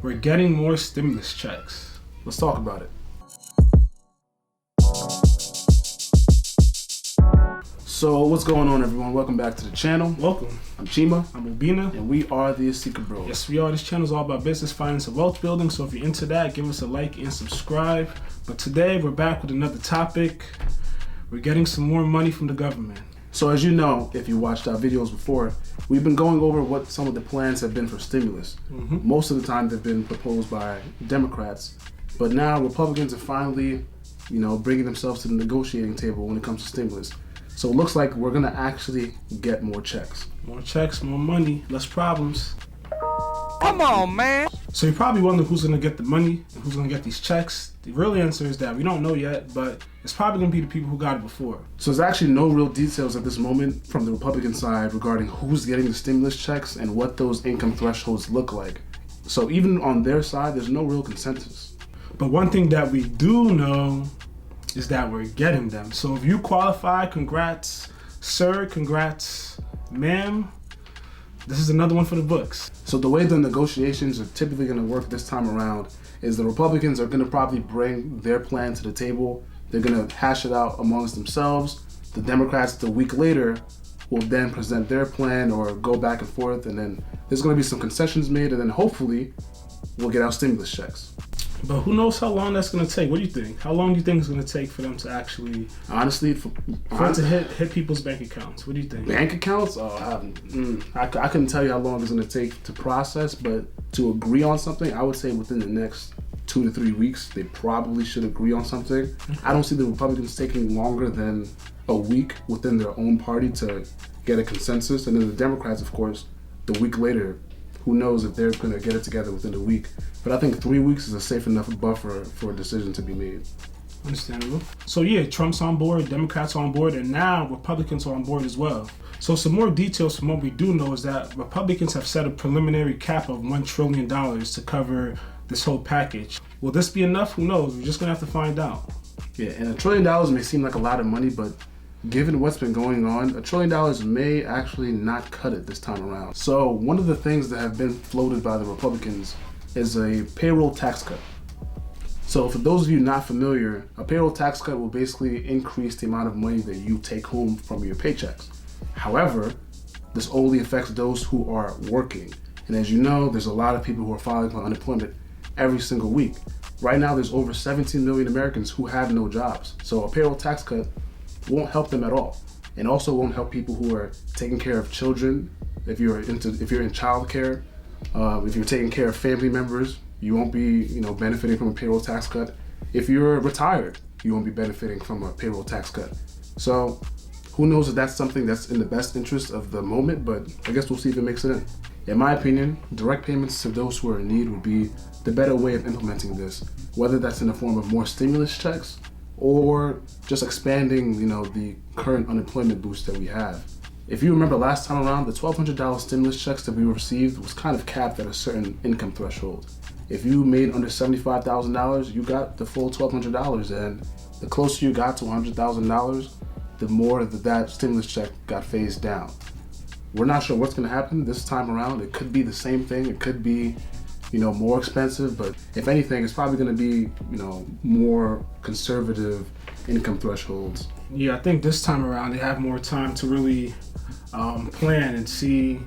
We're getting more stimulus checks. Let's talk about it. So what's going on, everyone? Welcome back to the channel. Welcome. I'm Chima. I'm Obina. And we are the Seeker Bros. Yes, we are. This channel is all about business, finance, and wealth building. So if you're into that, give us a like and subscribe. But today we're back with another topic. We're getting some more money from the government. So as you know, if you watched our videos before, we've been going over what some of the plans have been for stimulus. Most of the time they've been proposed by Democrats, but now Republicans are finally, bringing themselves to the negotiating table when it comes to stimulus. So it looks like we're gonna actually get more checks. More checks, more money, less problems. Come on, man. So you probably wonder who's gonna get the money and who's gonna get these checks. The real answer is that we don't know yet, but it's probably gonna be the people who got it before. So there's actually no real details at this moment from the Republican side regarding who's getting the stimulus checks and what those income thresholds look like. So even on their side, there's no real consensus. But one thing that we do know is that we're getting them. So if you qualify, congrats, sir, congrats, ma'am. This is another one for the books. So the way the negotiations are typically gonna work this time around is the Republicans are gonna probably bring their plan to the table. They're gonna hash it out amongst themselves. The Democrats, the week later, will then present their plan or go back and forth, and then there's gonna be some concessions made, and then hopefully we'll get our stimulus checks. But who knows how long that's gonna take? What do you think? How long do you think it's gonna take for them to actually, honestly, for it to hit people's bank accounts? What do you think? Bank accounts? Oh, I couldn't tell you how long it's gonna take to process, but to agree on something, I would say within the next 2 to 3 weeks, they probably should agree on something. I don't see the Republicans taking longer than a week within their own party to get a consensus, and then the Democrats, of course, the week later. Who knows if they're going to get it together within a week. But I think 3 weeks is a safe enough buffer for a decision to be made. Understandable. So yeah, Trump's on board, Democrats on board, and now Republicans are on board as well. So some more details from what we do know is that Republicans have set a preliminary cap of $1 trillion to cover this whole package. Will this be enough? Who knows? We're just going to have to find out. Yeah, and $1 trillion may seem like a lot of money, but given what's been going on, $1 trillion may actually not cut it this time around. So one of the things that have been floated by the Republicans is a payroll tax cut. So for those of you not familiar, a payroll tax cut will basically increase the amount of money that you take home from your paychecks. However, this only affects those who are working. And as you know, there's a lot of people who are filing for unemployment every single week. Right now, there's over 17 million Americans who have no jobs. So a payroll tax cut won't help them at all, and also won't help people who are taking care of children. If you're in childcare, if you're taking care of family members, you won't be benefiting from a payroll tax cut. If you're retired, you won't be benefiting from a payroll tax cut. So who knows if that's something that's in the best interest of the moment, but I guess we'll see if it makes it in. In my opinion, direct payments to those who are in need would be the better way of implementing this, whether that's in the form of more stimulus checks or just expanding, the current unemployment boost that we have. If you remember last time around, the $1,200 stimulus checks that we received was kind of capped at a certain income threshold. If you made under $75,000, you got the full $1,200, and the closer you got to $100,000, the more that stimulus check got phased down. We're not sure what's going to happen this time around. It could be the same thing. It could be more expensive, but if anything, it's probably going to be, more conservative income thresholds. Yeah, I think this time around they have more time to really plan and see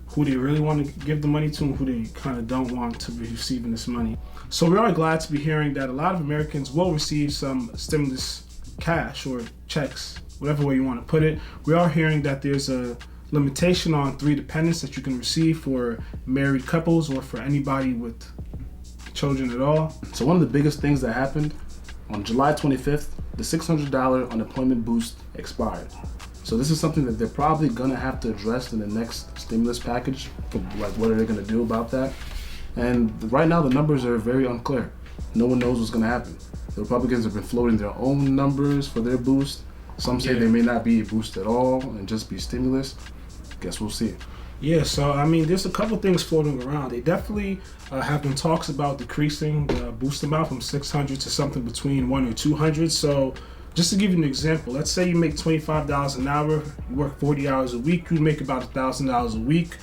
who they really want to give the money to and who they kind of don't want to be receiving this money. So we are glad to be hearing that a lot of Americans will receive some stimulus cash or checks, whatever way you want to put it. We are hearing that there's a limitation on 3 dependents that you can receive for married couples or for anybody with children at all. So one of the biggest things that happened on July 25th, the $600 unemployment boost expired. So this is something that they're probably gonna have to address in the next stimulus package. Like, what are they gonna do about that? And right now the numbers are very unclear. No one knows what's gonna happen. The Republicans have been floating their own numbers for their boost. Some say they may not be a boost at all and just be stimulus. Guess we'll see. Yeah, so there's a couple things floating around. They definitely have been talks about decreasing the boost amount from 600 to something between 100 or 200. So just to give you an example, let's say you make $25 an hour, you work 40 hours a week, you make about $1,000 a week.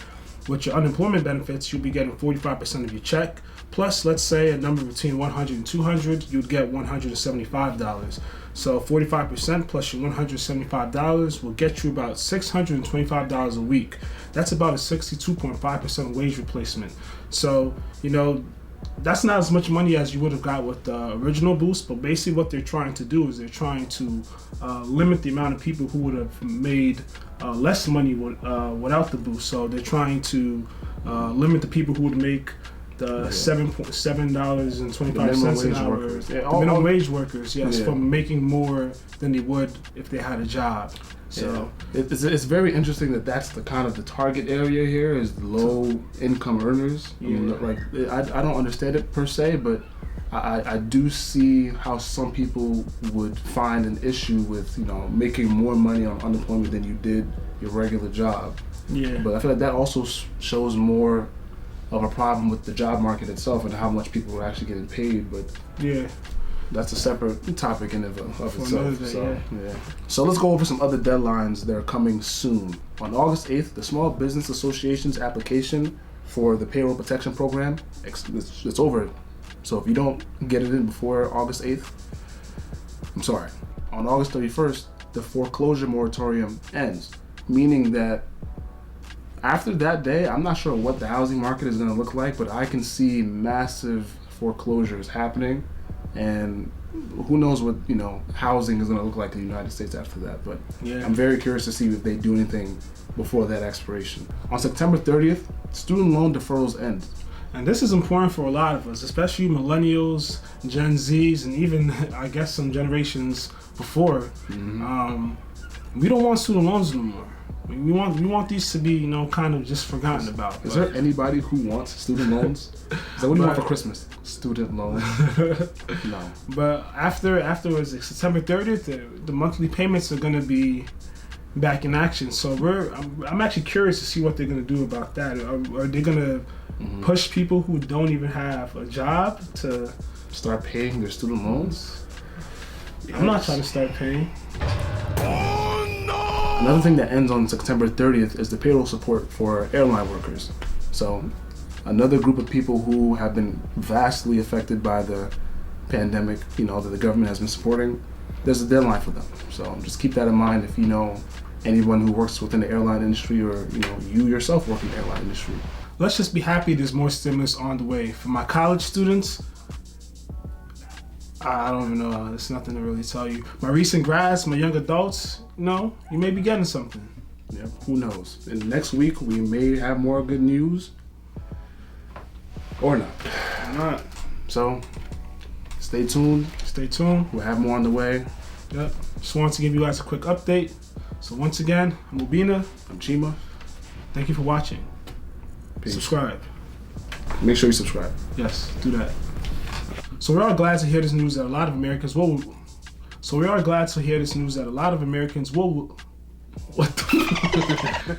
with your unemployment benefits, you'll be getting 45% of your check. Plus, let's say a number between 100 and 200, you'd get $175. So 45% plus your $175 will get you about $625 a week. That's about a 62.5% wage replacement. So, that's not as much money as you would have got with the original boost, but basically what they're trying to do is they're trying to limit the amount of people who would have made less money without the boost. So they're trying to limit the people who would make the $7.25 an hour. Minimum wage workers, yes, from making more than they would if they had a job. So it's very interesting that that's the kind of the target area here is low income earners. I don't understand it per se, but I do see how some people would find an issue with making more money on unemployment than you did your regular job. Yeah. But I feel like that also shows more of a problem with the job market itself and how much people are actually getting paid. But that's a separate topic in of itself. So let's go over some other deadlines that are coming soon. On August 8th, the Small Business Association's application for the Payroll Protection Program, it's over. So if you don't get it in before August 8th, I'm sorry. On August 31st, the foreclosure moratorium ends, meaning that after that day, I'm not sure what the housing market is going to look like, but I can see massive foreclosures happening. And who knows what housing is going to look like in the United States after that. But I'm very curious to see if they do anything before that expiration. On September 30th, student loan deferrals end. And this is important for a lot of us, especially millennials, Gen Zs, and even I guess some generations before. Mm-hmm. We don't want student loans no more. We want these to be kind of just forgotten about. Is there anybody who wants student loans? Is that what you want for Christmas? Student loans? No. But afterwards, like September 30th, the monthly payments are gonna be back in action. So I'm actually curious to see what they're gonna do about that. Are they gonna push people who don't even have a job to start paying their student loans? I'm not trying to start paying. Another thing that ends on September 30th is the payroll support for airline workers. So another group of people who have been vastly affected by the pandemic, that the government has been supporting, there's a deadline for them. So just keep that in mind if you know anyone who works within the airline industry or you yourself work in the airline industry. Let's just be happy there's more stimulus on the way. For my college students, I don't even know. There's nothing to really tell you. My recent grads, my young adults, you may be getting something. Yeah, who knows? And next week we may have more good news, or not. So, stay tuned. We'll have more on the way. Yep. Just wanted to give you guys a quick update. So once again, I'm Ubina. I'm Chima. Thank you for watching. Peace. Subscribe. Make sure you subscribe. Yes, do that. So we are glad to hear this news that a lot of Americans will. What the?